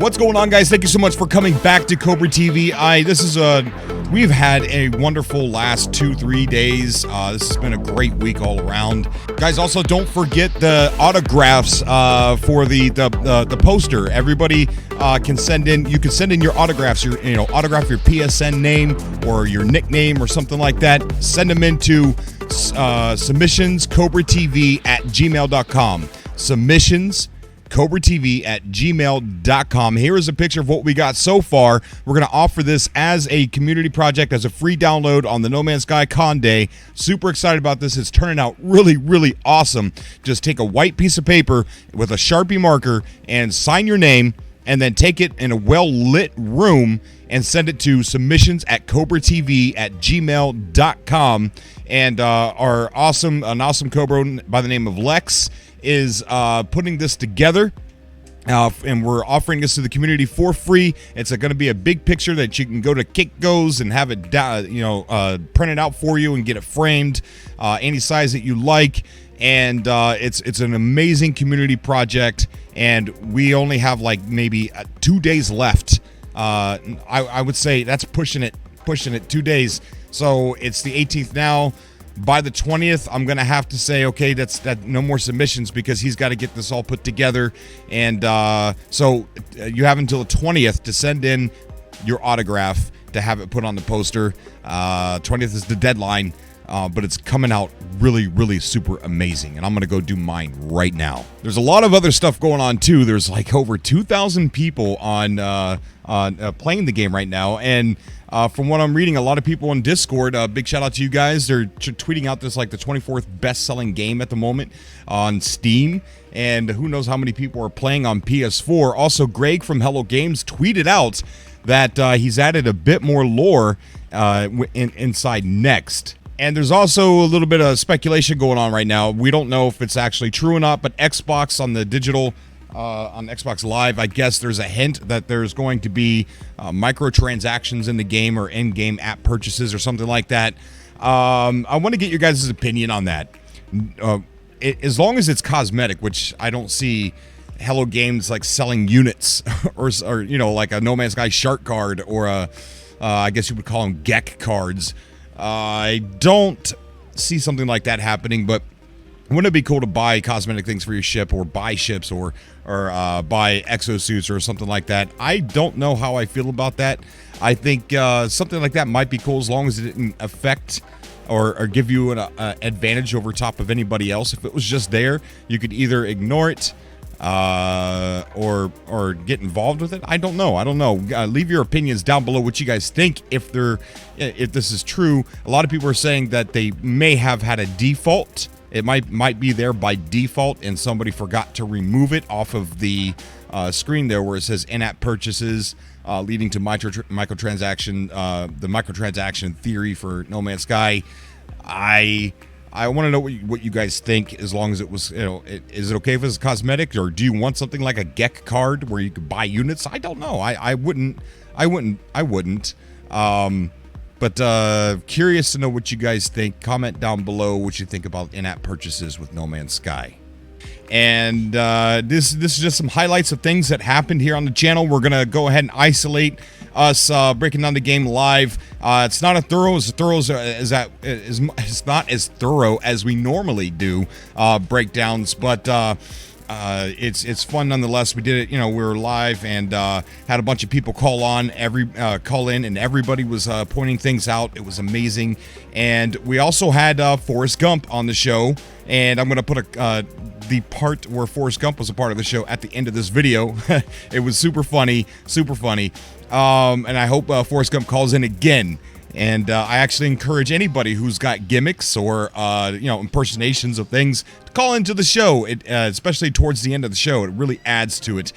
What's going on, guys? Thank you so much for coming back to Cobra TV. We've had a wonderful last 2-3 days. This has been a great week all around, guys. Also, don't forget the autographs for the poster. Everybody can send in. You can send in your autographs. Autograph your PSN name or your nickname or something like that. Send them into submissionscobratv@gmail.com. submissionscobratv@gmail.com. Here is a picture of what we got so far. We're going to offer this as a community project, as a free download on the No Man's Sky Con Day. Super excited about this. It's turning out really, really awesome. Just take a white piece of paper with a Sharpie marker and sign your name, and then take it in a well-lit room and send it to submissionscobratv@gmail.com. And an awesome Cobra by the name of Lex is putting this together, and we're offering this to the community for free. It's going to be a big picture that you can go to Kinko's and have it printed out for you and get it framed any size that you like. And it's an amazing community project, and we only have like maybe 2 days left. I would say that's pushing it 2 days. So it's the 18th now. By the 20th, I'm going to have to say, okay, that's no more submissions, because he's got to get this all put together. And so you have until the 20th to send in your autograph to have it put on the poster. 20th is the deadline, but it's coming out really, really super amazing. And I'm going to go do mine right now. There's a lot of other stuff going on, too. There's like over 2,000 people on playing the game right now. And from what I'm reading, a lot of people on Discord, big shout out to you guys. They're tweeting out this like the 24th best-selling game at the moment on Steam, and who knows how many people are playing on PS4. Also, Greg from Hello Games tweeted out that he's added a bit more lore inside Next. And there's also a little bit of speculation going on right now. We don't know if it's actually true or not, but Xbox on the digital on Xbox Live, I guess there's a hint that there's going to be microtransactions in the game or in-game app purchases or something like that. I want to get your guys' opinion on that. As long as it's cosmetic, which I don't see Hello Games like selling units or like a No Man's Sky shark card or I guess you would call them Gek cards. I don't see something like that happening, but wouldn't it be cool to buy cosmetic things for your ship, or buy ships, or buy exosuits or something like that? I don't know how I feel about that. I think something like that might be cool as long as it didn't affect or give you an advantage over top of anybody else. If it was just there, you could either ignore it or get involved with it. I don't know. Leave your opinions down below what you guys think if this is true. A lot of people are saying that they may have had a default. It might be there by default, and somebody forgot to remove it off of the screen there where it says in-app purchases leading to microtransaction, the microtransaction theory for No Man's Sky. I want to know what you guys think. As long as it was, is it okay if it's cosmetic, or do you want something like a Gek card where you could buy units? I don't know. I wouldn't. But curious to know what you guys think. Comment down below what you think about in-app purchases with No Man's Sky. And this is just some highlights of things that happened here on the channel. We're gonna go ahead and isolate us breaking down the game live. It's not it's not as thorough as we normally do breakdowns, but it's fun nonetheless. We did it, we were live and had a bunch of people call in, and everybody was pointing things out. It was amazing. And we also had Forrest Gump on the show, and I'm gonna put the part where Forrest Gump was a part of the show at the end of this video. It was super funny. And I hope Forrest Gump calls in again. And I actually encourage anybody who's got gimmicks or impersonations of things to call into the show, especially towards the end of the show. It really adds to it.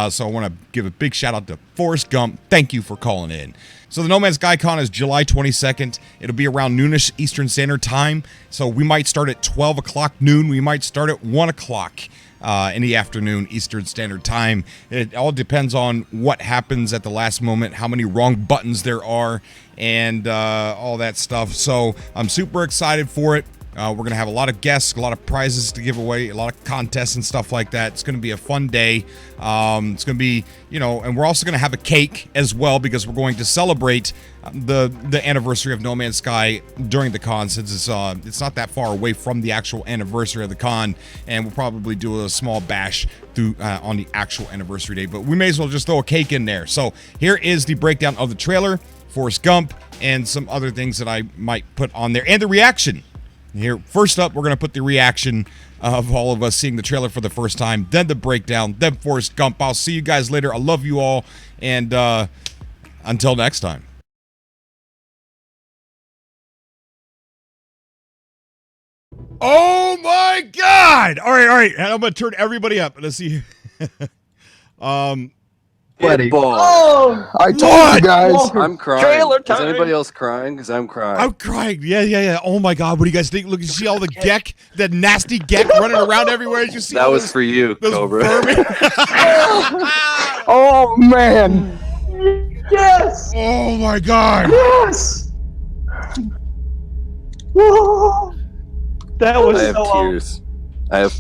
So I want to give a big shout out to Forrest Gump. Thank you for calling in. So the No Man's Sky Con is July 22nd. It'll be around noonish Eastern Standard Time. So we might start at 12 o'clock noon. We might start at 1 o'clock in the afternoon Eastern Standard Time. It all depends on what happens at the last moment, how many wrong buttons there are, and all that stuff. So I'm super excited for it. We're going to have a lot of guests, a lot of prizes to give away, a lot of contests and stuff like that. It's going to be a fun day. It's going to be, and we're also going to have a cake as well because we're going to celebrate the anniversary of No Man's Sky during the con, since it's not that far away from the actual anniversary of the con, and we'll probably do a small bash on the actual anniversary day. But we may as well just throw a cake in there. So here is the breakdown of the trailer, Forrest Gump, and some other things that I might put on there, and the reaction. Here, first up, we're going to put the reaction of all of us seeing the trailer for the first time, then the breakdown, then Forrest Gump. I'll see you guys later. I love you all, and until next time. Oh my God! All right, and I'm going to turn everybody up. Let's see. Oh, I told you guys. I'm crying. Is anybody else crying? Because I'm crying. I'm crying. Yeah. Oh my God! What do you guys think? Look, you see all the geck, that nasty geck running around everywhere. You see that was for you, Cobra. Oh man! Yes! Oh my God! Yes! Whoa. That was I have tears. I have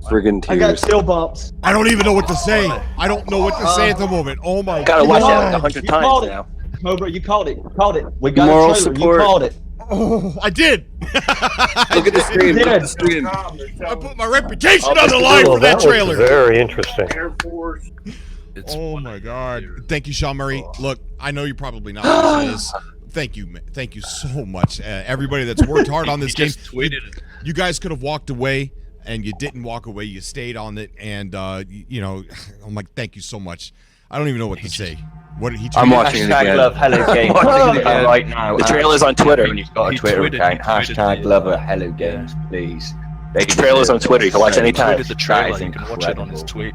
friggin' tears. I got chill bumps. I don't even know what to say. I don't know what to say at the moment. Oh my God! Gotta watch that like 100 times now. Cobra, you called it. You called it. We got Moral a trailer. support. You called it. Oh, I did. Look at the screen. Look at the screen. I put my reputation on the line for that trailer. Very interesting. Oh my God! Thank you, Sean Murray. Look, I know you're probably not watching this. Thank you so much, everybody that's worked hard on this game. You guys could have walked away, and you didn't walk away. You stayed on it, and I'm like, thank you so much. I don't even know what to say. What did he? I'm watching it again. Love Hello Games right now. The trailer's on Twitter. And you've got a Twitter account. Hashtag love Hello Games, please. The trailer's on Twitter. You can watch anytime. The trailer. You can watch it on his tweet.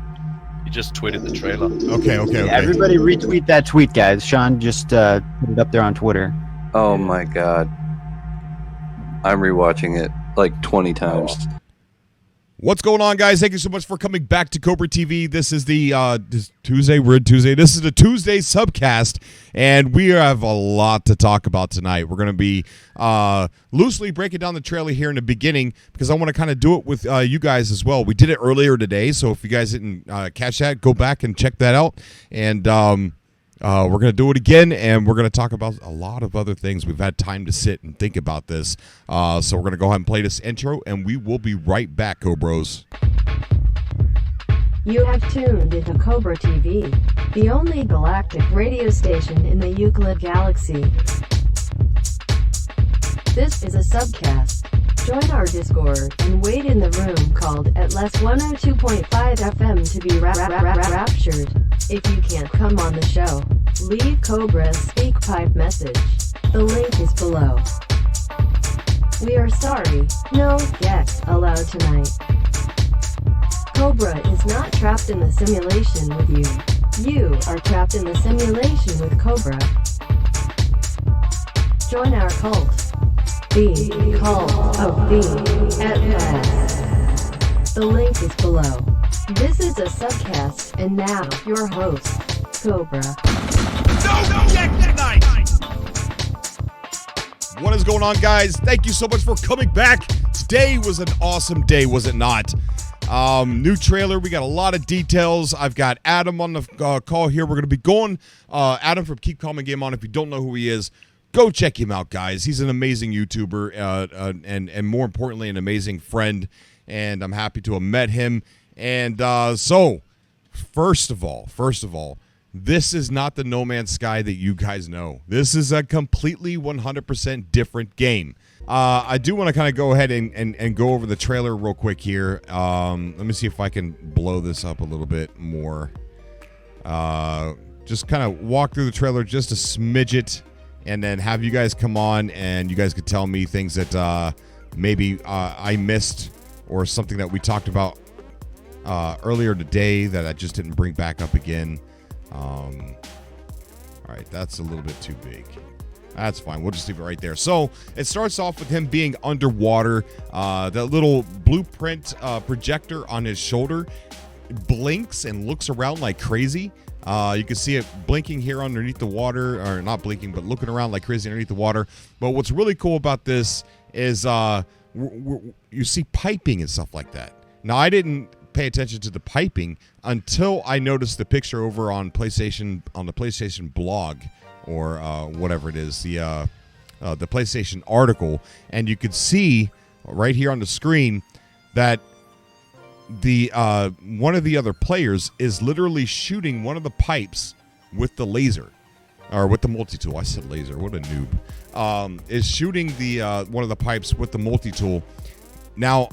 He just tweeted the trailer. Okay. Everybody retweet that tweet, guys. Sean just put it up there on Twitter. Oh my God. I'm rewatching it like 20 times. What's going on, guys? Thank you so much for coming back to Cobra TV. This is the Tuesday. We're in Tuesday. This is the Tuesday subcast, and we have a lot to talk about tonight. We're going to be loosely breaking down the trailer here in the beginning because I want to kind of do it with you guys as well. We did it earlier today, so if you guys didn't catch that, go back and check that out. And we're going to do it again, and we're going to talk about a lot of other things. We've had time to sit and think about this. So we're going to go ahead and play this intro, and we will be right back, Cobros. You have tuned into Cobra TV, the only galactic radio station in the Euclid Galaxy. This is a subcast. Join our Discord and wait in the room called Atlas 102.5 FM to be raptured. If you can't come on the show, leave Cobra's Speakpipe message. The link is below. We are sorry, no guests allowed tonight. Cobra is not trapped in the simulation with you. You are trapped in the simulation with Cobra. Join our cult. The Cult of the Atlas. The link is below. This is a subcast, and now, your host, Cobra. What is going on, guys? Thank you so much for coming back. Today was an awesome day, was it not? New trailer. We got a lot of details. I've got Adam on the call here. We're going to be going. Adam from Keep Calm and Game On. If you don't know who he is, go check him out, guys. He's an amazing YouTuber and more importantly, an amazing friend. And I'm happy to have met him. And so, first of all, this is not the No Man's Sky that you guys know. This is a completely 100% different game. I do want to kind of go ahead and go over the trailer real quick here. Let me see if I can blow this up a little bit more. Just kind of walk through the trailer just a smidget, and then have you guys come on and you guys could tell me things that maybe I missed or something that we talked about earlier today that I just didn't bring back up again. All right, that's a little bit too big. That's fine. We'll just leave it right there. So it starts off with him being underwater. That little blueprint projector on his shoulder blinks and looks around like crazy. You can see it blinking here underneath the water, or not blinking, but looking around like crazy underneath the water. But what's really cool about this is you see piping and stuff like that. Now, I didn't pay attention to the piping until I noticed the picture over on the PlayStation blog, or whatever it is, the PlayStation article, and you could see right here on the screen that the one of the other players is literally shooting one of the pipes with the laser, or with the multi-tool. I said laser. What a noob. Is shooting the one of the pipes with the multi-tool. Now,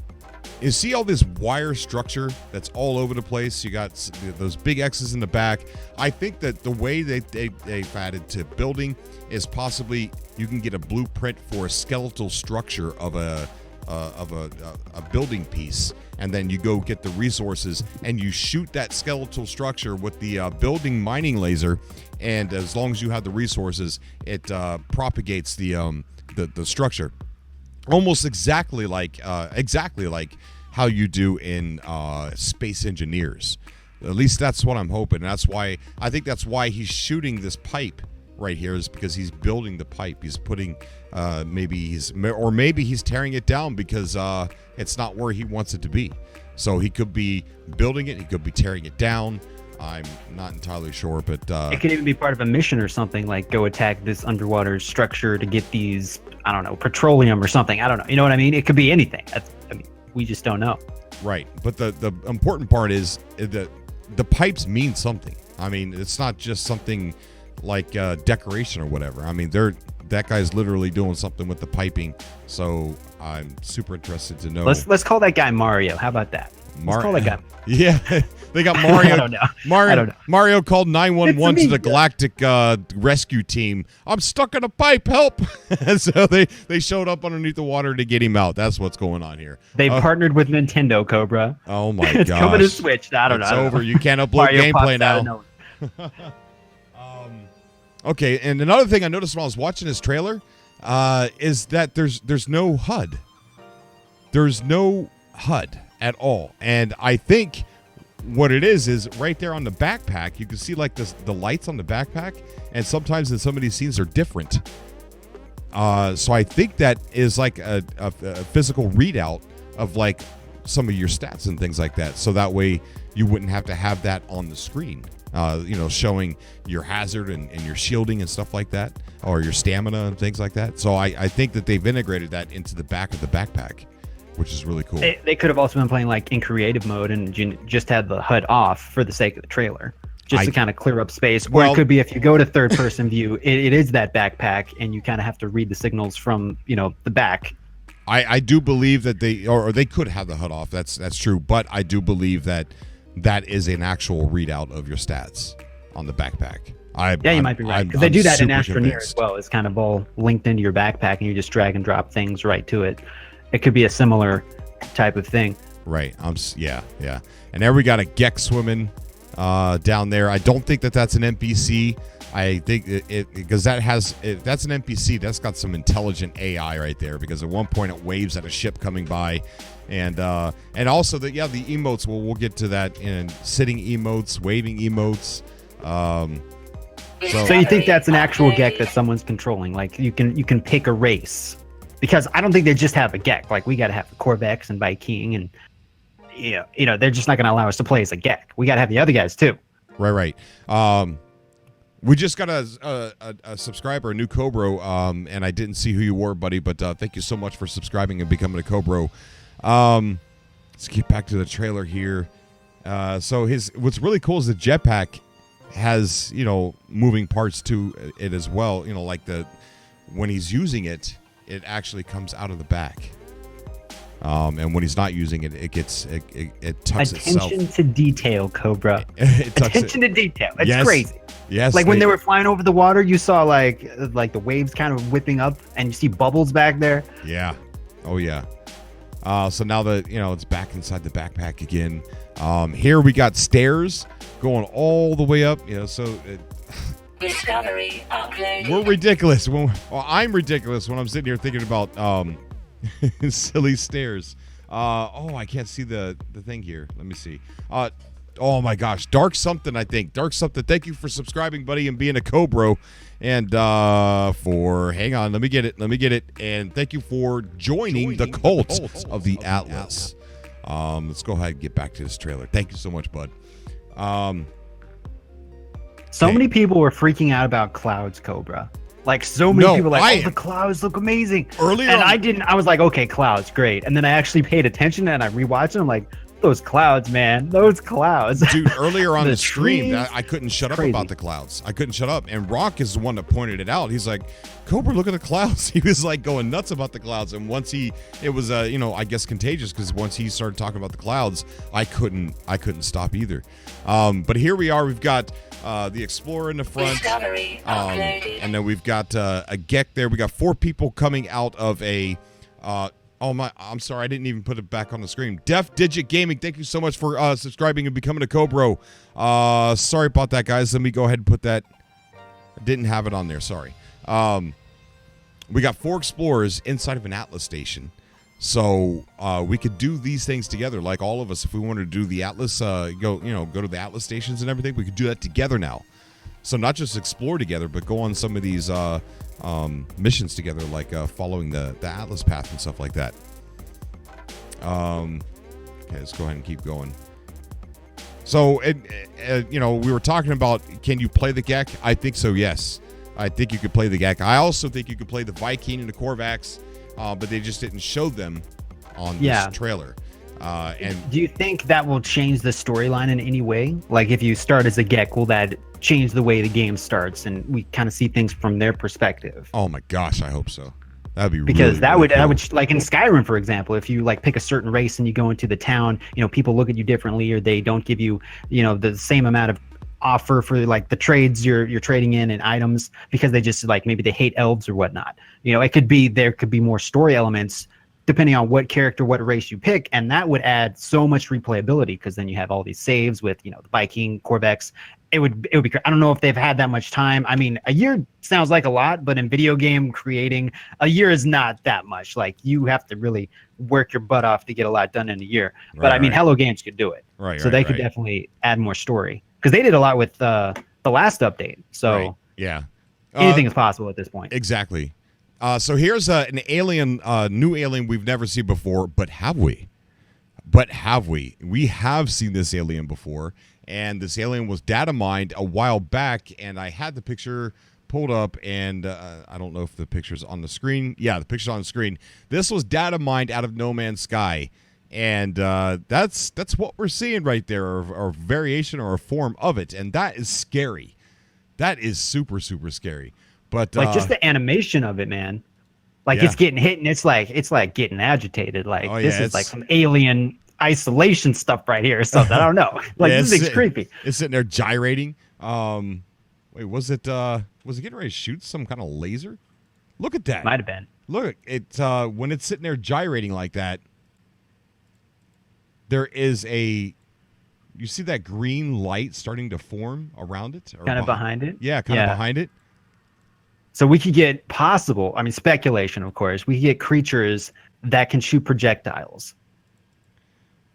you see all this wire structure that's all over the place. You got those big X's in the back. I think that the way they've added to building is possibly you can get a blueprint for a skeletal structure of a building piece, and then you go get the resources and you shoot that skeletal structure with the building mining laser, and as long as you have the resources, it propagates the structure almost exactly like how you do in Space Engineers. At least that's what I'm hoping. That's why he's shooting this pipe right here, is because he's building the pipe. He's putting maybe he's tearing it down because it's not where he wants it to be. So he could be building it, he could be tearing it down. I'm not entirely sure, but it could even be part of a mission or something, like go attack this underwater structure to get these, I don't know, petroleum or something. I don't know. You know what I mean? It could be anything. We just don't know. Right. But the important part is that the pipes mean something. I mean, it's not just something like decoration or whatever. I mean, that guy's literally doing something with the piping. So I'm super interested to know. Let's call that guy Mario. How about that? Let's call that guy. Yeah, they got Mario. I don't know. Mario, I don't know. Mario called 911 to the Galactic rescue team. I'm stuck in a pipe. Help! And so they showed up underneath the water to get him out. That's what's going on here. They partnered with Nintendo, Cobra. Oh my It's gosh! coming to Switch. I don't know. It's over. You can't upload gameplay now. Okay, and another thing I noticed when I was watching this trailer is that there's no HUD. There's no HUD at all, and I think what it is right there on the backpack. You can see like the lights on the backpack, and sometimes in some of these scenes are different. So I think that is like a physical readout of like some of your stats and things like that. So that way you wouldn't have to have that on the screen. Showing your hazard and your shielding and stuff like that, or your stamina and things like that. So I think that they've integrated that into the back of the backpack, which is really cool. They could have also been playing like in creative mode and just had the HUD off for the sake of the trailer, just to kind of clear up space. Or it could be if you go to third person view, it is that backpack and you kind of have to read the signals from the back. I do believe that they could have the HUD off. That's true, but I do believe that is an actual readout of your stats on the backpack. You might be right, because they do that in Astroneer as well. It's kind of all linked into your backpack, and you just drag and drop things right to it. It could be a similar type of thing. Right. Yeah. And there we got a Gek swimming down there. I don't think that's an NPC. I think because if that's an NPC, that's got some intelligent AI right there. Because at one point it waves at a ship coming by, and also the emotes. We'll get to that in sitting emotes, waving emotes. So you think that's an actual Gek that someone's controlling? Like you can pick a race, because I don't think they just have a Gek. Like we got to have the Corvex and Viking, and they're just not going to allow us to play as a Gek. We got to have the other guys too. Right. We just got a subscriber, a new Cobro, and I didn't see who you were, buddy, but thank you so much for subscribing and becoming a Cobro. Let's get back to the trailer here. So what's really cool is the jetpack has, moving parts to it as well. Like when he's using it, it actually comes out of the back. And when he's not using it, it tucks itself. Attention to detail, Cobra. Attention to detail. It's crazy. Yes. Like when they were flying over the water, you saw like the waves kind of whipping up, and you see bubbles back there. Yeah. Oh yeah. So now that it's back inside the backpack again. Here we got stairs going all the way up. Discovery uploaded. We're ridiculous. I'm ridiculous when I'm sitting here thinking about silly stairs. I can't see the thing here. Let me see. Oh my gosh, Dark something, I think. Dark something. Thank you for subscribing, buddy, and being a Cobro. And hang on, let me get it. And thank you for joining the cult of the Atlas. Let's go ahead and get back to this trailer. Thank you so much, bud. So many people were freaking out about clouds, Cobra. Like, so many people were like, the clouds look amazing. Earlier, and I was like, okay, clouds, great. And then I actually paid attention and I rewatched them. I'm like, those clouds, man, those clouds. Dude, earlier on the stream, trees, I couldn't shut up about the clouds. I couldn't shut up. And Rock is the one that pointed it out. He's like, Cobra, look at the clouds. He was like going nuts about the clouds. And once it was, I guess contagious, because once he started talking about the clouds, I couldn't stop either. But here we are. We've got the Explorer in the front. And then we've got a Gek there. We got 4 people coming out of a... I'm sorry, I didn't even put it back on the screen. Def Digit Gaming, thank you so much for subscribing and becoming a Cobro. Sorry about that, guys. Let me go ahead and put that. I didn't have it on there, sorry. We got 4 explorers inside of an Atlas station. So we could do these things together, like all of us. If we wanted to do the Atlas, go to the Atlas stations and everything, we could do that together now. So not just explore together, but go on some of these missions together, like following the Atlas path and stuff like that. Okay, let's go ahead and keep going. So, we were talking about, can you play the Gek? I think so, yes. I think you could play the Gek. I also think you could play the Viking and the Korvax, but they just didn't show them on this trailer. And do you think that will change the storyline in any way? Like, if you start as a Gek, will that change the way the game starts and we kind of see things from their perspective? Oh my gosh, I hope so. That'd be because really, that really would cool. that would, like in Skyrim, for example, if you like pick a certain race and you go into the town, people look at you differently, or they don't give you the same amount of offer for like the trades you're trading in and items, because they just like, maybe they hate elves or whatnot. There could be more story elements depending on what character, what race you pick, and that would add so much replayability, because then you have all these saves with the Viking, Corvex. It would be. I don't know if they've had that much time. I mean, a year sounds like a lot, but in video game creating, a year is not that much. Like, you have to really work your butt off to get a lot done in a year. But I mean, Hello Games could do it. Right. So they could definitely add more story, because they did a lot with the last update. So yeah, anything is possible at this point. Exactly. So here's an alien, new alien we've never seen before, but have we? We have seen this alien before, and this alien was data mined a while back, and I had the picture pulled up, and I don't know if the picture's on the screen. Yeah, the picture's on the screen. This was data mined out of No Man's Sky, and that's what we're seeing right there, or a variation or a form of it, and that is scary. That is super, super scary. But like, just the animation of it, man. Like, it's getting hit and it's like getting agitated. Like, this is like some alien isolation stuff right here or something. I don't know. Like, this thing's creepy. It's sitting there gyrating. Wait, was it getting ready to shoot some kind of laser? Look at that. Might have been. Look, when it's sitting there gyrating like that, there is you see that green light starting to form around it? Kind of behind it? Yeah, kind of behind it. So we could get speculation, of course. We could get creatures that can shoot projectiles.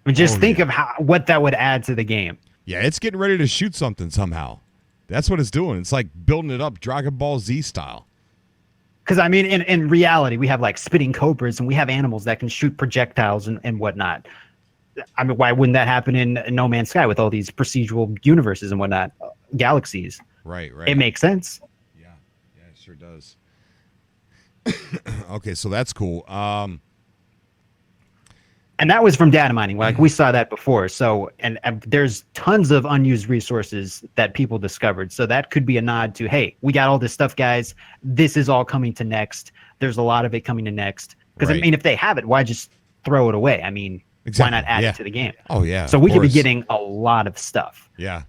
I mean, just think of what that would add to the game. Yeah, it's getting ready to shoot something somehow. That's what it's doing. It's like building it up Dragon Ball Z style. Because, I mean, in reality, we have like spitting cobras, and we have animals that can shoot projectiles and whatnot. I mean, why wouldn't that happen in No Man's Sky with all these procedural universes and whatnot, galaxies? Right. It makes sense. Sure does. Okay, so that's cool. And that was from data mining. Like, we saw that before. So, and there's tons of unused resources that people discovered. So that could be a nod to, hey, we got all this stuff, guys. This is all coming to next. There's a lot of it coming to next. Because I mean, if they have it, why just throw it away? I mean, why not add it to the game? Oh yeah. So we could be getting a lot of stuff. Yeah.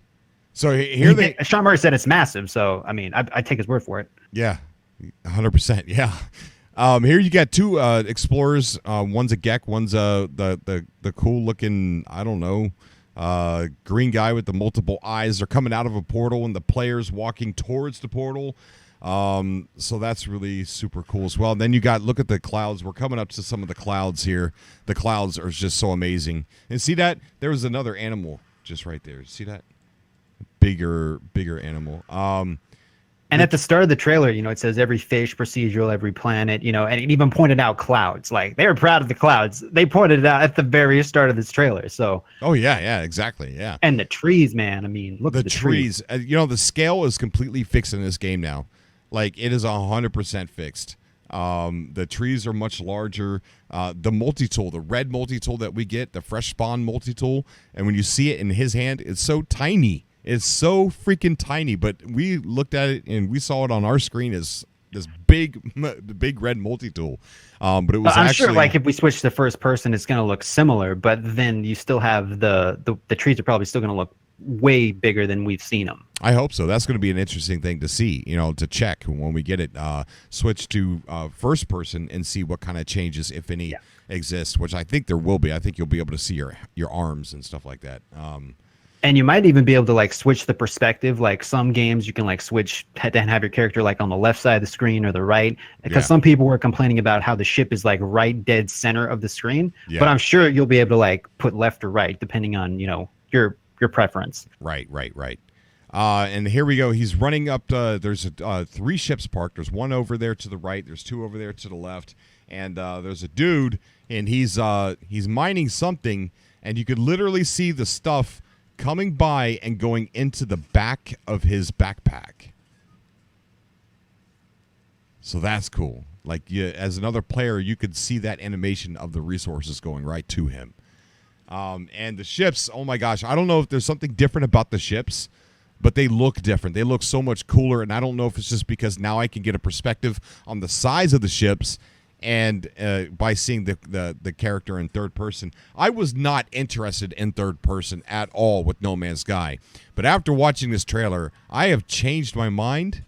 So here Sean Murray said it's massive. So I mean, I take his word for it. Yeah, 100%. Yeah. Here you got 2 explorers. One's a Gek. One's the cool looking, I don't know, green guy with the multiple eyes. They're coming out of a portal, and the player's walking towards the portal. So that's really super cool as well. And then you got, look at the clouds. We're coming up to some of the clouds here. The clouds are just so amazing. And see that? There was another animal just right there. See that? Bigger animal. And at the start of the trailer, it says every fish, procedural, every planet, and it even pointed out clouds. Like, they were proud of the clouds. They pointed it out at the very start of this trailer. So. Oh yeah, exactly, yeah. And the trees, man. I mean, look at the trees. The scale is completely fixed in this game now. Like, it is 100% fixed. The trees are much larger. The multi-tool, the red multi-tool that we get, the fresh spawn multi-tool, and when you see it in his hand, it's so tiny. It's so freaking tiny, but we looked at it and we saw it on our screen as this big red multi-tool. But it was I'm actually, sure, like, if we switch to first person, it's going to look similar, but then you still have the trees are probably still going to look way bigger than we've seen them. I hope so. That's going to be an interesting thing to see, to check when we get it switched to first person and see what kind of changes, if any, exist, which I think there will be. I think you'll be able to see your arms and stuff like that. And you might even be able to, like, switch the perspective. Like, some games you can, like, switch and have your character, like, on the left side of the screen or the right. Because some people were complaining about how the ship is, like, right dead center of the screen. Yeah. But I'm sure you'll be able to, like, put left or right depending on, your preference. Right. And here we go. He's running up. There's 3 ships parked. There's one over there to the right. There's 2 over there to the left. And there's a dude, and he's mining something. And you could literally see the stuff coming by and going into the back of his backpack. So that's cool. Like, as another player, you could see that animation of the resources going right to him. And the ships, oh my gosh, I don't know if there's something different about the ships, but they look different. They look so much cooler, and I don't know if it's just because now I can get a perspective on the size of the ships. And by seeing the character in third person, I was not interested in third person at all with No Man's Sky. But after watching this trailer, I have changed my mind,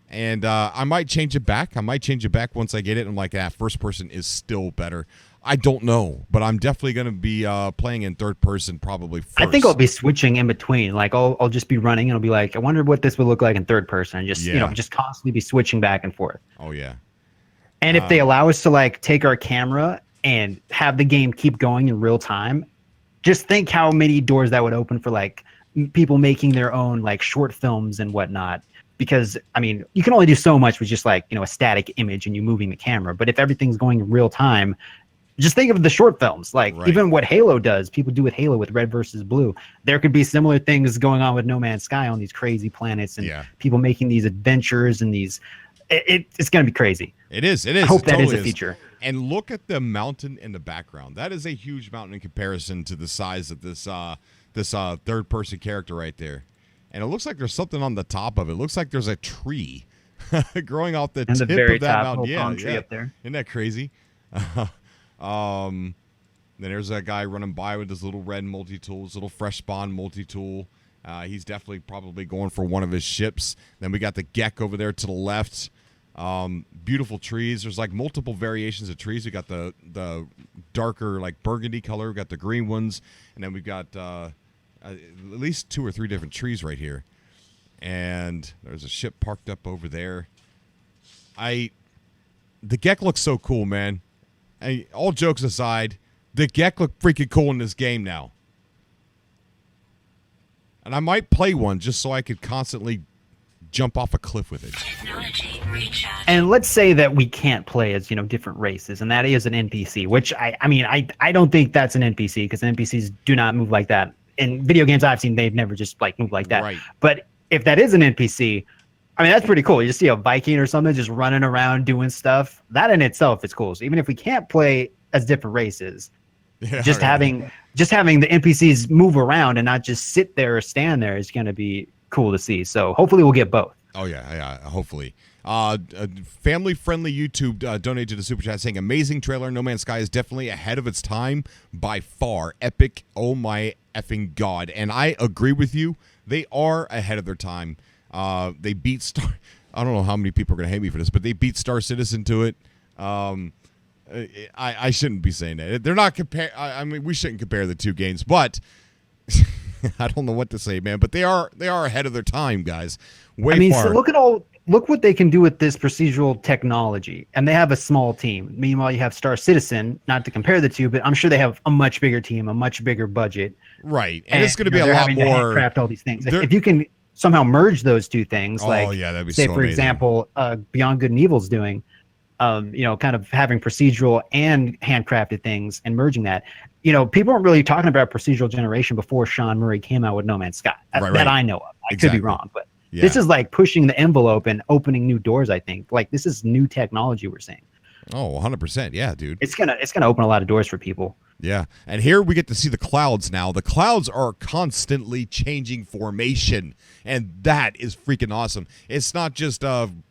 and I might change it back. I might change it back once I get it. I'm like, first person is still better. I don't know, but I'm definitely going to be playing in third person probably first. I think I'll be switching in between. Like, I'll just be running, and I'll be like, I wonder what this would look like in third person, and just just constantly be switching back and forth. Oh yeah. And if they allow us to, like, take our camera and have the game keep going in real time, just think how many doors that would open for, like, people making their own, like, short films and whatnot. Because, I mean, you can only do so much with just, like, a static image and you moving the camera. But if everything's going in real time, just think of the short films. Like, even what Halo does, people do with Halo with Red versus Blue. There could be similar things going on with No Man's Sky on these crazy planets and people making these adventures and these... It's going to be crazy. It is. I hope that is a feature. And look at the mountain in the background. That is a huge mountain in comparison to the size of this third-person character right there. And it looks like there's something on the top of it. It looks like there's a tree growing off the tip of that mountain. Yeah, tree up there. Isn't that crazy? Then there's that guy running by with his little red multi-tool, his little fresh spawn multi-tool. He's definitely probably going for one of his ships. Then we got the Gek over there to the left. Beautiful trees. There's like multiple variations of trees. We got the darker, like, burgundy color. We got the green ones, and then we got at least 2 or 3 different trees right here. And there's a ship parked up over there. The Gek looks so cool, man. All jokes aside, the Gek look freaking cool in this game now. And I might play one just so I could constantly jump off a cliff with it. And let's say that we can't play as, different races, and that is an NPC, which I don't think that's an NPC, because NPCs do not move like that. In video games I've seen, they've never just, like, moved like that. Right. But if that is an NPC, I mean, that's pretty cool. You just see a Viking or something just running around doing stuff. That in itself is cool. So even if we can't play as different races, just having the NPCs move around and not just sit there or stand there is going to be cool to see. So hopefully we'll get both. Oh yeah, hopefully. Family-friendly YouTube donated to the super chat saying, amazing trailer. No Man's Sky is definitely ahead of its time by far. Epic. Oh my effing god. And I agree with you. They are ahead of their time. They beat Star. I don't know how many people are going to hate me for this, but they beat Star Citizen to it. I shouldn't be saying that. They're not compare. I mean, we shouldn't compare the two games, but I don't know what to say, man. But they are ahead of their time, guys. Way far. So look at all look what they can do with this procedural technology. And they have a small team. Meanwhile, you have Star Citizen, not to compare the two, but I'm sure they have a much bigger team, a much bigger budget. Right. And it's going to be a they're lot having to more. handcraft all these things. If you can somehow merge those two things, that'd be say, so for amazing. example, Beyond Good and Evil's doing, kind of having procedural and handcrafted things and merging that. People weren't really talking about procedural generation before Sean Murray came out with No Man's Sky. That I know of. I could be wrong, but this is like pushing the envelope and opening new doors, I think. Like, this is new technology we're seeing. Oh, 100%. Yeah, dude. It's gonna open a lot of doors for people. Yeah. And here we get to see the clouds now. The clouds are constantly changing formation, and that is freaking awesome. It's not just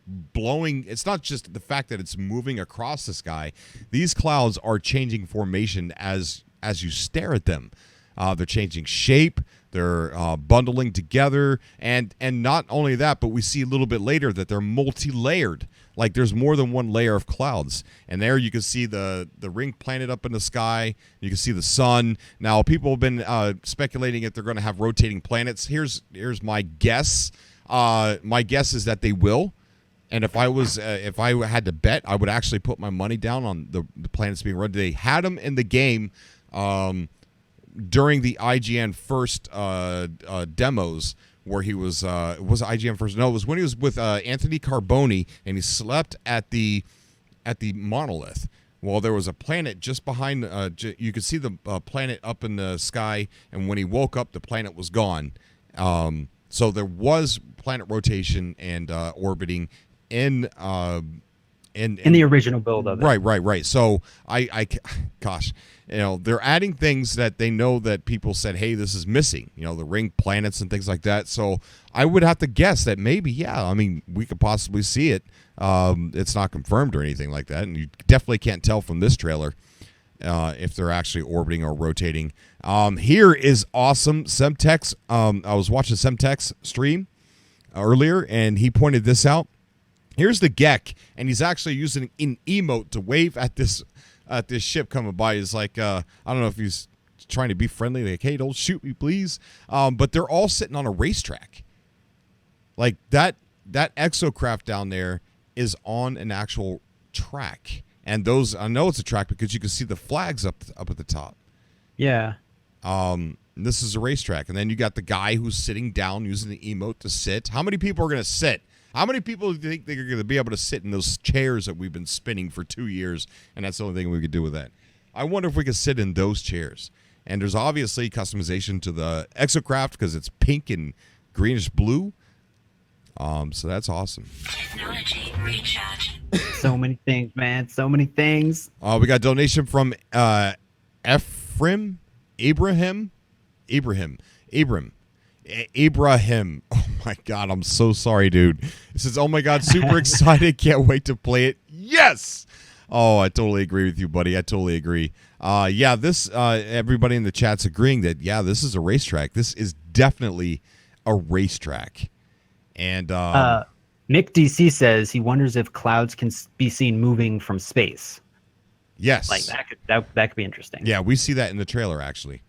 blowing. It's not just the fact that it's moving across the sky. These clouds are changing formation as you stare at them. They're changing shape. They're bundling together, and not only that, but we see a little bit later that they're multi-layered. Like, there's more than one layer of clouds, and there you can see the ring planet up in the sky. You can see the sun. Now, people have been speculating if they're going to have rotating planets. Here's my guess. My guess is that they will. And if I had to bet, I would actually put my money down on the planets being rotated. They had them in the game. During the IGN first demos, where he was IGN first? No, it was when he was with Anthony Carboni, and he slept at the monolith. Well, there was a planet just behind. You could see the planet up in the sky, and when he woke up, the planet was gone. So there was planet rotation and orbiting in the original build of it. Right. So gosh, they're adding things that they know that people said, hey, this is missing. The ring planets and things like that. So I would have to guess that maybe, we could possibly see it. It's not confirmed or anything like that, and you definitely can't tell from this trailer if they're actually orbiting or rotating. Here is awesome. Semtex. I was watching Semtex stream earlier, and he pointed this out. Here's the Gek, and he's actually using an emote to wave at this ship coming by. He's like, I don't know if he's trying to be friendly, like, hey, don't shoot me, please. But they're all sitting on a racetrack. Like, that exocraft down there is on an actual track. And those, I know it's a track because you can see the flags up at the top. Yeah. This is a racetrack. And then you got the guy who's sitting down using the emote to sit. How many people are going to sit? How many people do you think they're going to be able to sit in those chairs that we've been spinning for 2 years, and that's the only thing we could do with that? I wonder if we could sit in those chairs. And there's obviously customization to the exocraft because it's pink and greenish blue. So that's awesome. Technology recharge. So many things, man. So many things. We got a donation from Abraham. Oh my God, I'm so sorry, dude. It says, oh my God, super excited. Can't wait to play it. Yes. Oh, I totally agree with you, buddy. I totally agree. Everybody in the chat's agreeing that, this is a racetrack. This is definitely a racetrack. And Nick DC says he wonders if clouds can be seen moving from space. Yes. Like that could be interesting. Yeah, we see that in the trailer, actually.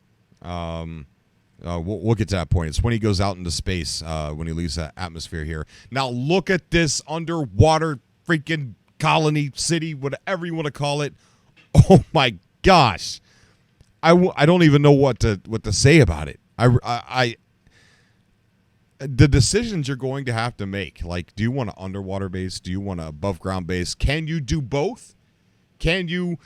We'll get to that point. It's when he goes out into space, when he leaves that atmosphere here. Now, look at this underwater freaking colony, city, whatever you want to call it. Oh, my gosh. I don't even know what to say about it. The decisions you're going to have to make, like, do you want an underwater base? Do you want an above-ground base? Can you do both? Can you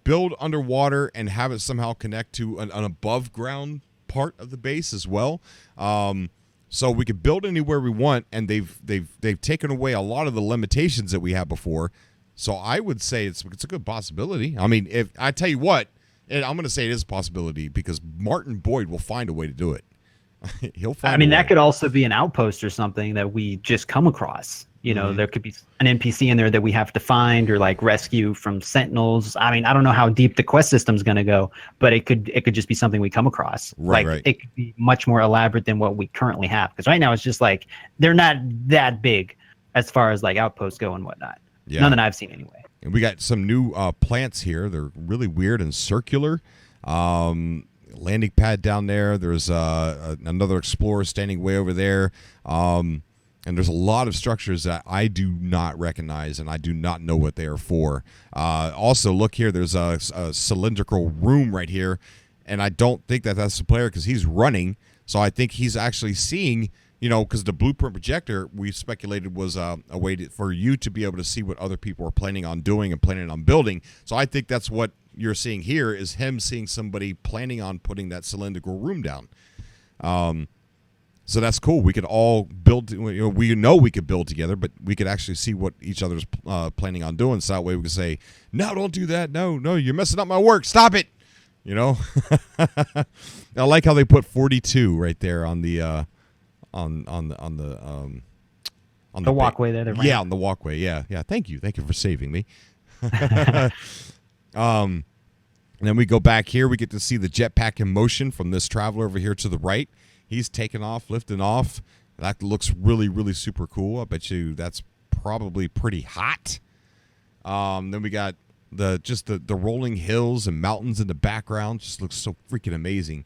build underwater and have it somehow connect to an above ground part of the base as well? So we can build anywhere we want, and they've taken away a lot of the limitations that we had before. So I would say it's a good possibility. I mean, if I tell you what, and I'm going to say it is a possibility because Martin Boyd will find a way to do it. He'll find. I mean, that could also be an outpost or something that we just come across. There could be an NPC in there that we have to find or like rescue from sentinels. I mean, I don't know how deep the quest system's going to go, but it could just be something we come across. Right. It could be much more elaborate than what we currently have. Because right now it's just like they're not that big as far as like outposts go and whatnot. Yeah. None that I've seen anyway. And we got some new plants here. They're really weird and circular. Landing pad down there. There's another explorer standing way over there. And there's a lot of structures that I do not recognize, and I do not know what they are for. Also, look here. There's a cylindrical room right here, and I don't think that that's the player because he's running. So I think he's actually seeing, because the blueprint projector, we speculated, was a way for you to be able to see what other people are planning on doing and planning on building. So I think that's what you're seeing here is him seeing somebody planning on putting that cylindrical room down. So that's cool. We could all build. We know we could build together, but we could actually see what each other's planning on doing. So that way we could say, "No, don't do that. No, you're messing up my work. Stop it." I like how they put 42 right there on the on the walkway there. Yeah, on the walkway. Yeah. Thank you for saving me. And then we go back here. We get to see the jetpack in motion from this traveler over here to the right. He's taking off, lifting off. That looks really, really super cool. I bet you that's probably pretty hot. Then we got the rolling hills and mountains in the background. Just looks so freaking amazing.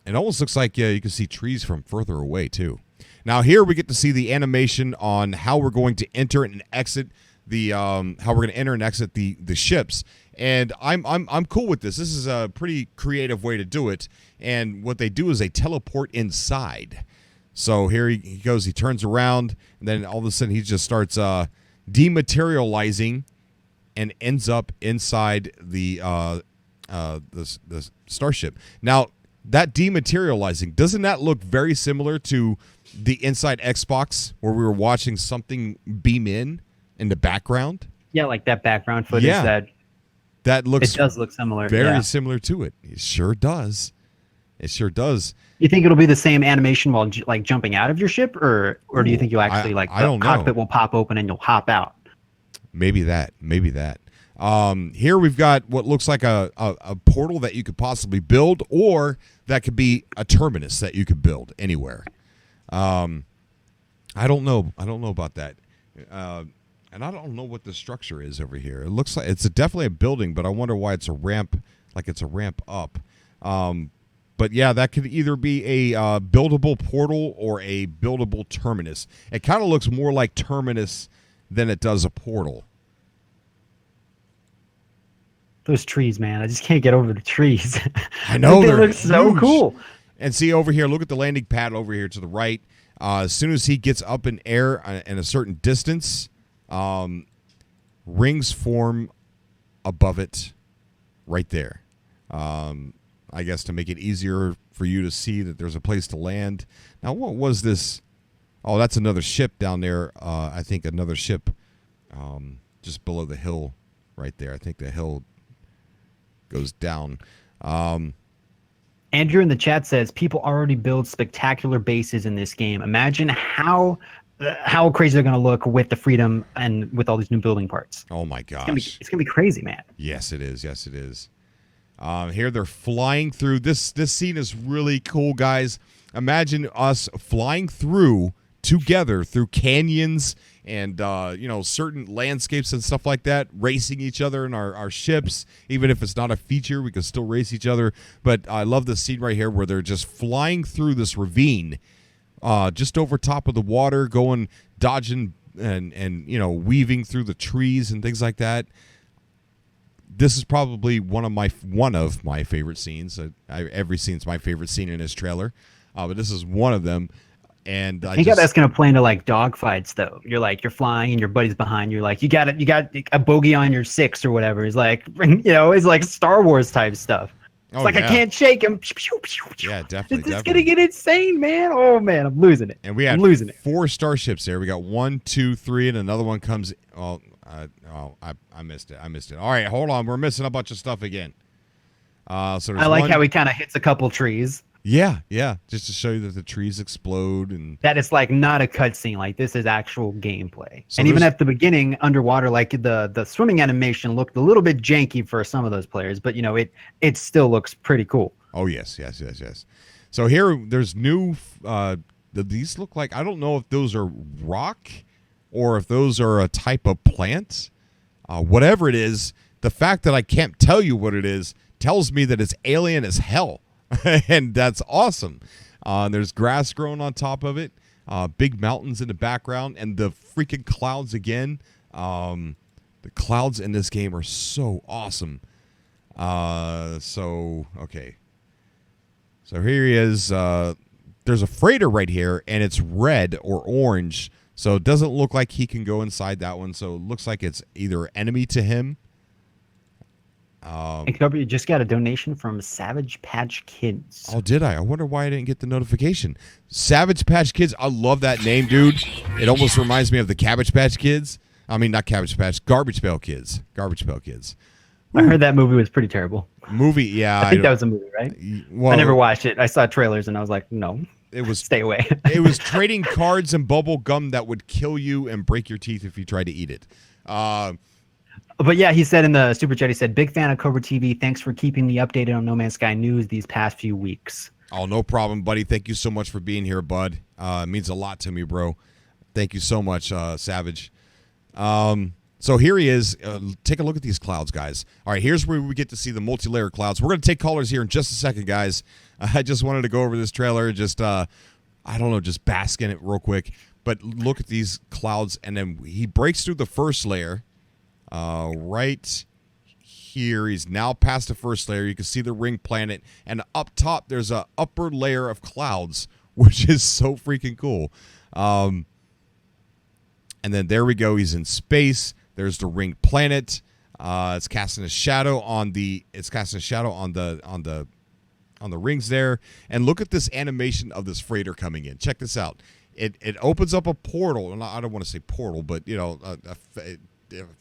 It almost looks like you can see trees from further away too. Now here we get to see the animation on how we're going to enter and exit the ships. And I'm cool with this. This is a pretty creative way to do it. And what they do is they teleport inside. So here he goes. He turns around, and then all of a sudden he just starts dematerializing and ends up inside the starship. Now that dematerializing, doesn't that look very similar to the inside Xbox where we were watching something beam in the background? Yeah, like that background footage. Yeah. That looks. It does look similar. Very similar to it. It sure does. You think it'll be the same animation while jumping out of your ship, or do you think you'll actually the cockpit will pop open and you'll hop out? Maybe that. Here we've got what looks like a portal that you could possibly build, or that could be a terminus that you could build anywhere. I don't know about that. And I don't know what the structure is over here. It looks like it's definitely a building, but I wonder why it's a ramp, like it's a ramp up. But yeah, that could either be a buildable portal or a buildable terminus. It kind of looks more like terminus than it does a portal. Those trees, man. I just can't get over the trees. I know. They look so cool. And see over here, look at the landing pad over here to the right. As soon as he gets up in air in a certain distance, rings form above it right there. I guess to make it easier for you to see that there's a place to land. Now, what was this? Oh, that's another ship down there. I think another ship just below the hill right there. I think the hill goes down. Andrew in the chat says, people already build spectacular bases in this game. Imagine how crazy they're going to look with the freedom and with all these new building parts. Oh, my gosh. It's going to be crazy, man. Yes, it is. Here they're flying through. This scene is really cool, guys. Imagine us flying through together through canyons and certain landscapes and stuff like that, racing each other in our ships. Even if it's not a feature, we can still race each other. But I love this scene right here where they're just flying through this ravine, just over top of the water, dodging and weaving through the trees and things like that. This is probably one of my favorite scenes. Every scene's my favorite scene in this trailer, but this is one of them. And I think that's going to play into like dogfights, though. You're flying and your buddy's behind you. Like you got a bogey on your 6 or whatever. It's like it's like Star Wars type stuff. It's I can't shake him. Yeah, definitely. It's going to get insane, man. Oh man, I'm losing it. And we had 4 starships there. We got 1, 2, 3, and another one comes. I missed it. All right, hold on. We're missing a bunch of stuff again. I like how he kind of hits a couple trees. Yeah, just to show you that the trees explode and that it's like not a cutscene. Like this is actual gameplay. So and even at the beginning, underwater, like the swimming animation looked a little bit janky for some of those players, but it still looks pretty cool. Oh yes. So here, there's new. These look like, I don't know if those are rock or if those are a type of plant. Whatever it is, the fact that I can't tell you what it is tells me that it's alien as hell. And that's awesome. There's grass growing on top of it. Big mountains in the background, and the freaking clouds again. The clouds in this game are so awesome. Okay. So here he is. There's a freighter right here, and it's red or orange. So it doesn't look like he can go inside that one. So it looks like it's either enemy to him. And Cobra, you just got a donation from Savage Patch Kids. Oh, did I? I wonder why I didn't get the notification. Savage Patch Kids. I love that name, dude. It almost reminds me of the Cabbage Patch Kids. I mean, not Cabbage Patch. Garbage Pail Kids. Garbage Pail Kids. I heard that movie was pretty terrible. Movie, yeah. I think that was a movie, right? Well, I never watched it. I saw trailers and I was like, no. It was stay away. It was trading cards and bubble gum that would kill you and break your teeth if you tried to eat it. But yeah, he said in the super chat, he said, "Big fan of Cobra TV. Thanks for keeping me updated on No Man's Sky news these past few weeks." Oh, no problem, buddy. Thank you so much for being here, bud. It means a lot to me, bro. Thank you so much, Savage. So here he is. Take a look at these clouds, guys. All right, here's where we get to see the multi-layer clouds. We're going to take callers here in just a second, guys. I just wanted to go over this trailer, just, I don't know, just bask in it real quick. But look at these clouds, and then he breaks through the first layer right here. He's now past the first layer. You can see the ring planet, and up top, there's a upper layer of clouds, which is so freaking cool. And then there we go. He's in space. There's the ring planet. It's casting a shadow on the rings there. And look at this animation of this freighter coming in. Check this out. It opens up a portal, and I don't want to say portal, but you know, a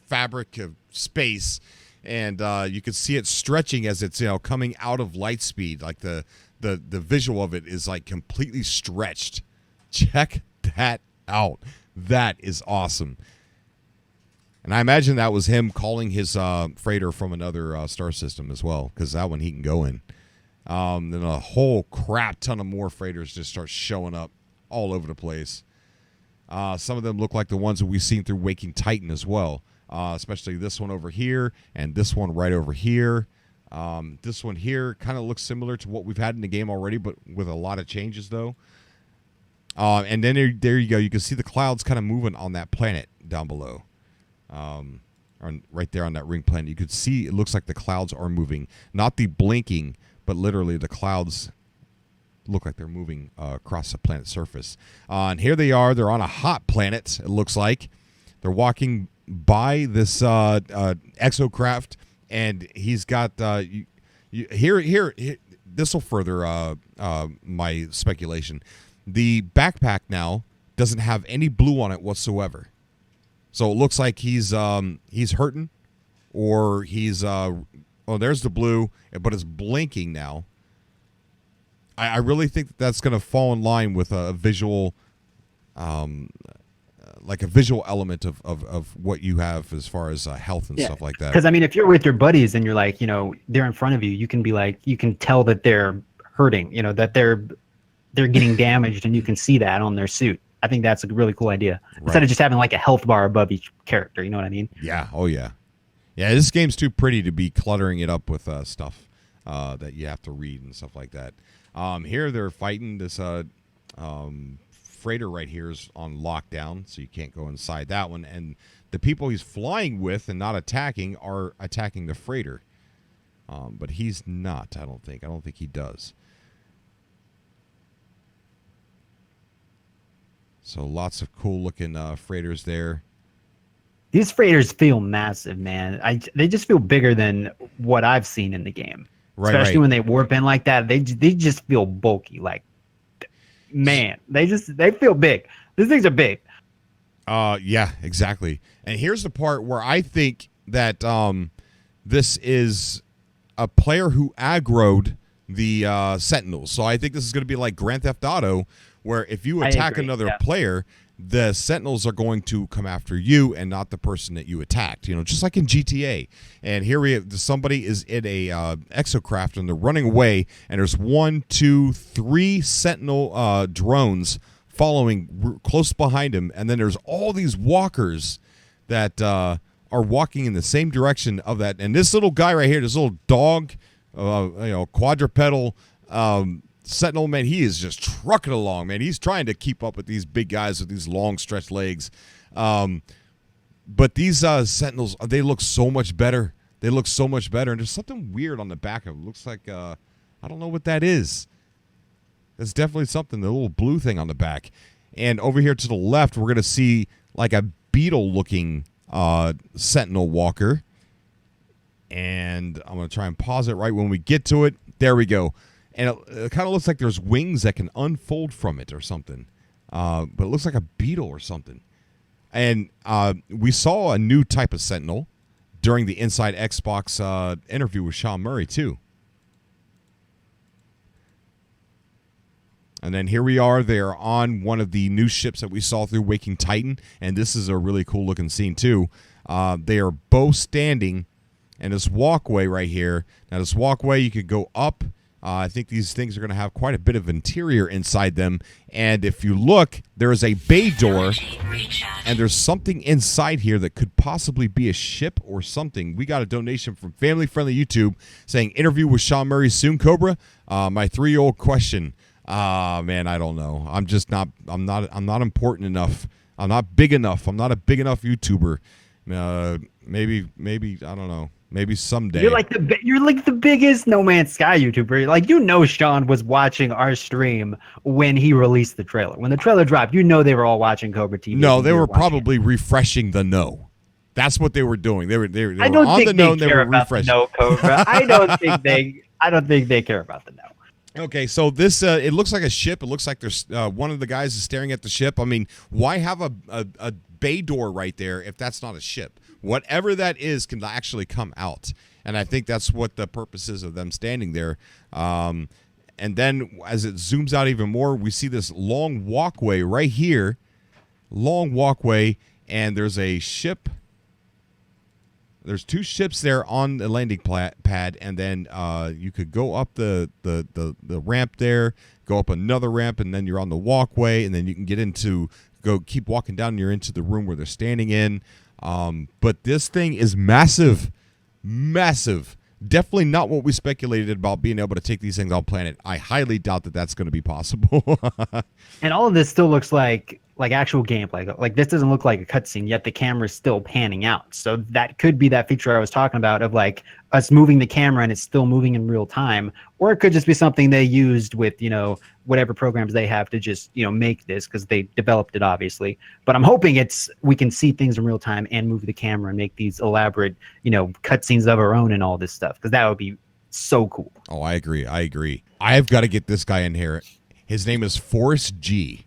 fabric of space, and you can see it stretching as it's coming out of light speed. Like the visual of it is like completely stretched. Check that out. That is awesome. And I imagine that was him calling his freighter from another star system as well, because that one he can go in. Then a whole crap ton of more freighters just start showing up all over the place. Some of them look like the ones that we've seen through Waking Titan as well, especially this one over here and this one right over here. This one here kind of looks similar to what we've had in the game already, but with a lot of changes, though. And then there you go. You can see the clouds kind of moving on that planet down below. Right there on that ring planet. You could see it looks like the clouds are moving. Not the blinking, but literally the clouds look like they're moving across the planet's surface. And here they are. They're on a hot planet, it looks like. They're walking by this exocraft, and he's got... Here, this will further my speculation. The backpack now doesn't have any blue on it whatsoever. So it looks like he's hurting, or he's there's the blue, but it's blinking now. I really think that's going to fall in line with a visual, like a visual element of what you have as far as health and stuff like that. Because I mean, if you're with your buddies and you're like, they're in front of you, you can be like, you can tell that they're hurting, that they're getting damaged, and you can see that on their suit. I think that's a really cool idea. Right. Instead of just having like a health bar above each character, you know what I mean? Yeah. Oh yeah. Yeah. This game's too pretty to be cluttering it up with stuff that you have to read and stuff like that. Here they're fighting this freighter right here is on lockdown, so you can't go inside that one. And the people he's flying with and not attacking are attacking the freighter. But he's not. I don't think he does. So lots of cool looking freighters there. These freighters feel massive, man. They just feel bigger than what I've seen in the game. Right, especially when they warp in like that. They just feel bulky. Like, man, they feel big. These things are big. Yeah, exactly. And here's the part where I think that this is a player who aggroed the Sentinels. So I think this is going to be like Grand Theft Auto, where if you attack another player, the Sentinels are going to come after you and not the person that you attacked. Just like in GTA. And here somebody is in a exocraft, and they're running away, and there's 1, 2, 3 Sentinel drones following close behind him, and then there's all these walkers that are walking in the same direction of that. And this little guy right here, this little dog, quadrupedal Sentinel, man, he is just trucking along, man. He's trying to keep up with these big guys with these long stretched legs. But these Sentinels, they look so much better. They look so much better. And there's something weird on the back of it. It looks like, I don't know what that is. That's definitely something, the little blue thing on the back. And over here to the left, we're going to see like a beetle-looking Sentinel walker. And I'm going to try and pause it right when we get to it. There we go. And it kind of looks like there's wings that can unfold from it or something. But it looks like a beetle or something. And we saw a new type of Sentinel during the Inside Xbox interview with Sean Murray, too. And then here we are. They're on one of the new ships that we saw through Waking Titan. And this is a really cool-looking scene, too. They are both standing in this walkway right here. Now, this walkway, you could go up. I think these things are going to have quite a bit of interior inside them. And if you look, there is a bay door, and there's something inside here that could possibly be a ship or something. We got a donation from Family Friendly YouTube saying, interview with Sean Murray soon, Cobra. My 3-year-old question. Man, I don't know. I'm not important enough. I'm not big enough. I'm not a big enough YouTuber. Maybe, I don't know. Maybe someday. You're like the biggest No Man's Sky YouTuber. Like, you know, Sean was watching our stream when he released the trailer. When the trailer dropped, you know they were all watching Cobra TV. No, they were probably refreshing the no. That's what they were doing. They were I don't on think the no and they they care were about the refreshing. no, Cobra. I don't think they care about the no. Okay, so this it looks like a ship. It looks like there's one of the guys is staring at the ship. I mean, why have a bay door right there if that's not a ship? Whatever that is can actually come out, and I think that's what the purpose is of them standing there. And then as it zooms out even more, we see this long walkway right here, and there's a ship. There's 2 ships there on the landing pad, and then you could go up the ramp there, go up another ramp, and then you're on the walkway, and then you can keep walking down, and you're into the room where they're standing in. But this thing is massive. Definitely not what we speculated about being able to take these things on planet. I highly doubt that that's going to be possible. And all of this still looks like actual gameplay. Like, this doesn't look like a cutscene, yet the camera's still panning out. So that could be that feature I was talking about of like us moving the camera and it's still moving in real time. Or it could just be something they used with, you know, whatever programs they have to just, you know, make this, because they developed it obviously. But I'm hoping we can see things in real time and move the camera and make these elaborate, you know, cutscenes of our own and all this stuff, because that would be so cool. Oh, I agree. I've got to get this guy in here. His name is Forrest G.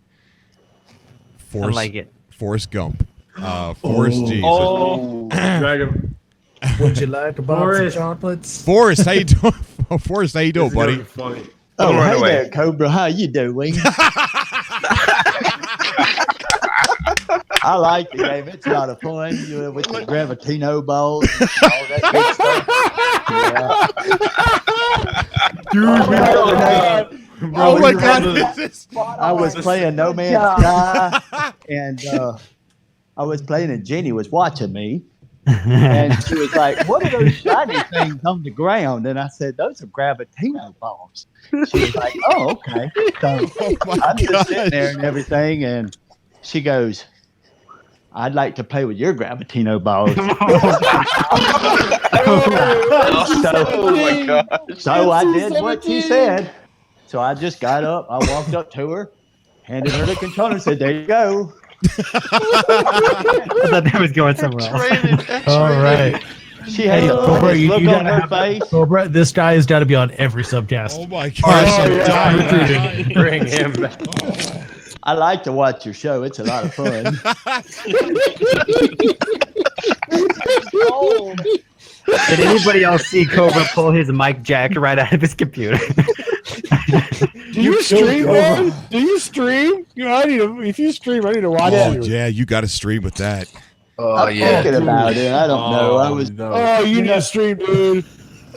I like it. Forrest Gump. Forrest G. Dragon. Would you like a box of chocolates? Forrest, how you doing? Forrest, how you doing, buddy? Funny. Oh, hey there, Cobra. How you doing? I like the game. It's a lot of fun with the Gravitino balls and all that good stuff. Yeah. Dude, oh my God! I was playing No Man's Sky, and I was playing, and Jenny was watching me, and she was like, "What are those shiny things on the ground?" And I said, "Those are Gravitino balls." She was like, "Oh, okay." So I'm just sitting there and everything, and she goes, "I'd like to play with your Gravitino balls." Oh my God! So I did what she said. So I just got up, I walked up to her, handed her the controller, and said, "There you go." I thought that was going somewhere else. All right. She had a Cobra, look you on gotta her have face. Cobra, this guy has got to be on every subcast. Oh my God! Bring him back. I like to watch your show. It's a lot of fun. Did anybody else see Cobra pull his mic jack right out of his computer? Do you stream, man? Do you stream? You know, if you stream, I need to watch you. Yeah, you got to stream with that. I'm thinking about it. I don't know. Oh, you need to stream, dude.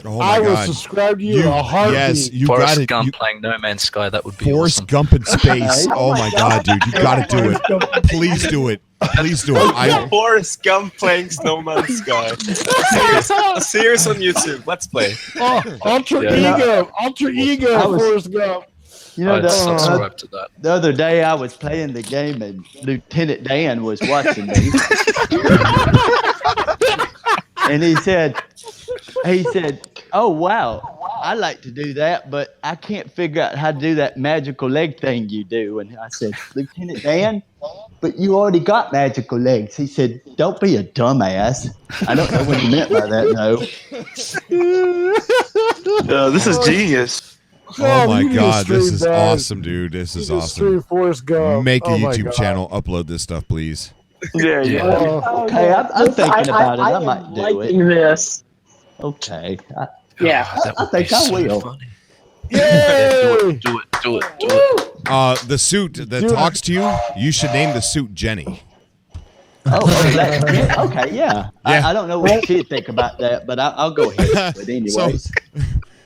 Oh my I will God. subscribe to you in a heartbeat. Yes, you Forrest got it. Gump playing No Man's Sky, that would be Forrest awesome. Gump in space. Oh my God, dude, you got to do it. Please do it. Please do it. Forrest Gump playing Snowman's Sky. Serious on YouTube. Let's play. Alter ego, Forrest Gump. You know, I'd subscribe to that. the other day I was playing the game and Lieutenant Dan was watching me. And he said, "Oh, wow, I like to do that, but I can't figure out how to do that magical leg thing you do." And I said, "Lieutenant Dan, but you already got magical legs." He said, "Don't be a dumbass." I don't know what he meant by that, no. This is genius. Oh my you need to God, this stream is that. awesome, dude. This is You need to awesome. stream Forrest Gump. Make a Oh my YouTube God. channel, upload this stuff, please. Yeah. Okay, I'm thinking about it. I might do it. This. Okay. Yeah. I think I will. Yay! Do it. The suit that talks to you, you should name the suit Jenny. Okay, yeah. I don't know what she'd think about that, but I'll go ahead with it anyways.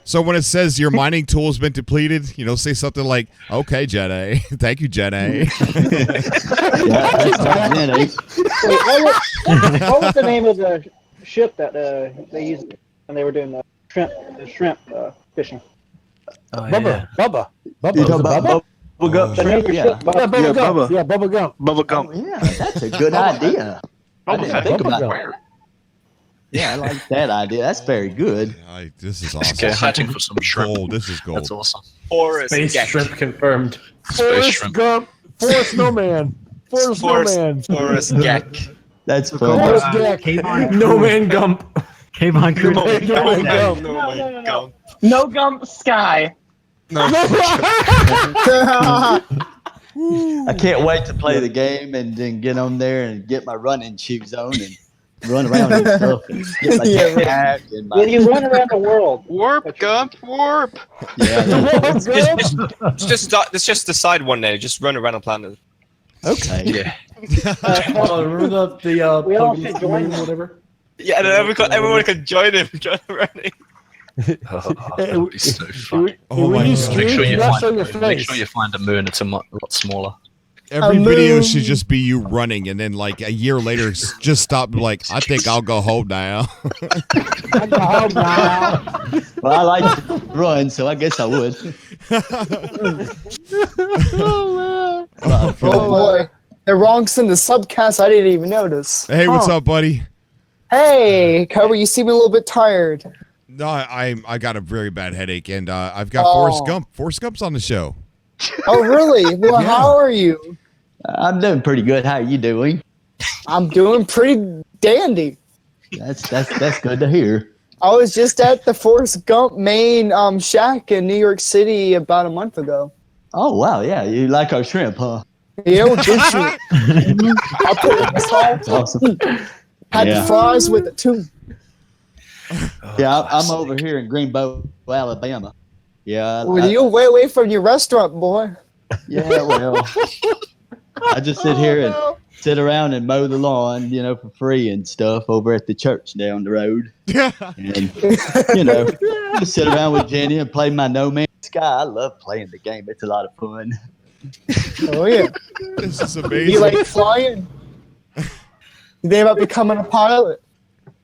So when it says your mining tool has been depleted, say something like, "Okay, Jenny. Thank you, Jenny." What was the name of the ship that they used when they were doing the shrimp fishing? Bubba. You talking about Bubba Gump shrimp? Yeah. Bubba Gump. Yeah, Bubba Gump. Bubba Gump. Yeah, that's a good idea. I didn't think about that. Yeah, I like that idea. That's very good. This is awesome. Okay, hunting for some shrimp. Gold. This is gold. That's awesome. Forrest Space Gump. shrimp confirmed. Forrest shrimp. Gump. Forrest Snowman. Forrest Snowman. Forrest Geck. That's fun. Forrest Geck. No Man Gump. Cave-on crew. No Man Gump. No. No Gump Sky. I can't wait to play the game and then get on there and get my running shoes on and run around and stuff and get my jetpack and my... Then you run around the world. Warp, Gump, warp. Yeah. Just decide one day. Just run around the planet. Okay. Yeah. Remember the We all Puggy should join Moon, whatever? Yeah, and then everyone can join him. Join running. That would be so fun. Oh my God. Make sure you Show your make face. sure you find a moon. It's a lot smaller. Every video should just be you running, and then like a year later, just stop. Like, I think I'll go home now. Well, I like to run, so I guess I would. Oh boy. They're wrongs in the subcast. I didn't even notice. Hey, what's up, buddy? Hey, Cobra, you seem a little bit tired. No, I got a very bad headache, and I've got Oh. Forrest Gump. Forrest Gump's on the show. Oh, really? Well, Yeah. how are you? I'm doing pretty good. How are you doing? I'm doing pretty dandy. That's good to hear. I was just at the Forrest Gump main shack in New York City about a month ago. Oh, wow. Yeah, you like our shrimp, huh? Yeah, we did shoot. I put it in the salt. Awesome. Had the fries with it too. Yeah, I'm over here in Greenbow, Alabama. Yeah. Well, you're way away from your restaurant, boy. Yeah, well, I just sit here and sit around and mow the lawn, for free and stuff over at the church down the road. And, just sit around with Jenny and play my No Man's Sky. I love playing the game. It's a lot of fun. Oh, yeah. This is amazing. You like flying? You think about becoming a pilot?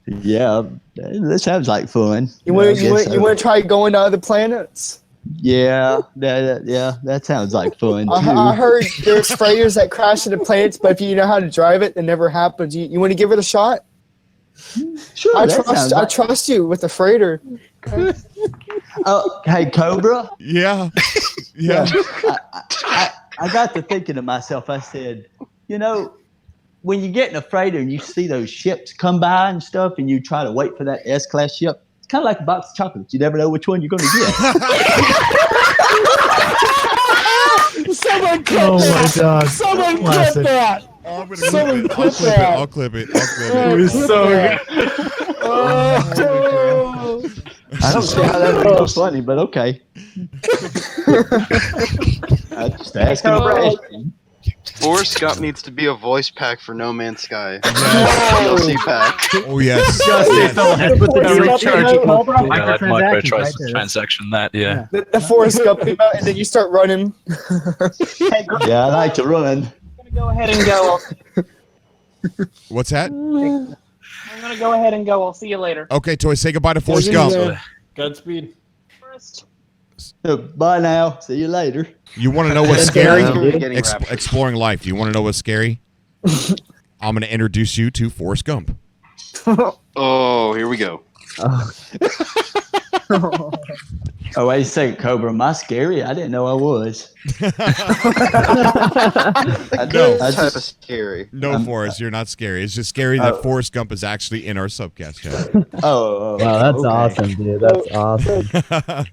Yeah, that sounds like fun. You want to try going to other planets? Yeah, that sounds like fun too. I heard there's freighters that crash into planets, but if you know how to drive it, it never happens. You want to give it a shot? Sure. I trust you with the freighter. Oh, hey, Cobra. Yeah. I got to thinking to myself. I said, when you get in a freighter and you see those ships come by and stuff, and you try to wait for that S-class ship, it's kind of like a box of chocolates. You never know which one you're going to get. Someone clip Oh my that. God. Someone Classic. clip that. Someone clip that. I'll clip it. It was so good. I don't see how that would be funny, but okay. I just asking a question. Forrest Gump needs to be a voice pack for No Man's Sky. DLC pack. Oh, yes. That's what the Yeah, that microtransaction, yeah. The Forrest Gump came out, and then you start running. Yeah, I like to run. Go ahead and go. What's that? I'm gonna go ahead and go. I'll see you later. Okay, Toy, say goodbye to Forrest Gump. Godspeed. First. Bye now. See you later. You want to know what's scary? Getting raptured. Exploring life. Do you want to know what's scary? I'm going to introduce you to Forrest Gump. Oh, here we go. Oh, wait a second, Cobra. Am I scary? I didn't know I was. That's type of scary. No, Forrest, you're not scary. It's just scary that Forrest Gump is actually in our subcast chat. Oh, wow, that's awesome, dude. That's awesome.